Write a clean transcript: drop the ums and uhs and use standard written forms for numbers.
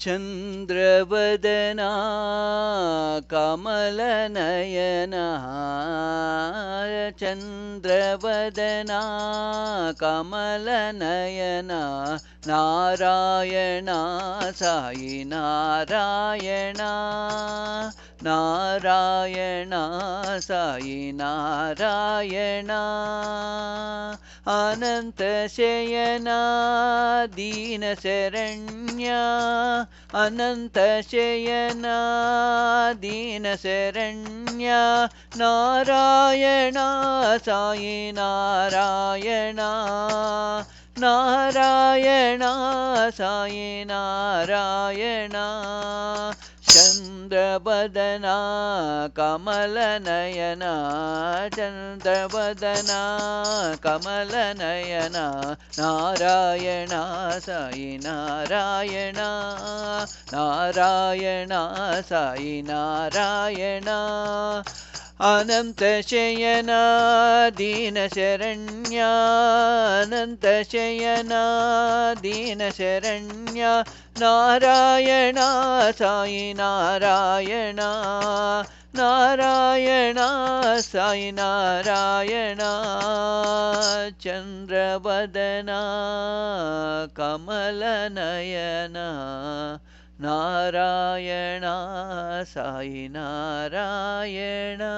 चन्द्रवदना कमलनयना चन्द्रवदना कमलनयना Narayana Sai Narayana Narayana Sai Narayana अनन्तशयना दीनशरण्या अनन्तशयना दीनशरण्या Narayana Sai Narayana Narayana Sai Narayana चन्द्रवदना कमलनयना चन्द्रवदना कमलनयना Narayana Sai Narayana Narayana Sai Narayana अनन्तशयना दीनशरण्या अनन्तशयना दीनशरण्या Narayana Sai Narayana Narayana Sai Narayana चन्द्रवदना कमलनयना Narayana Sai Narayana.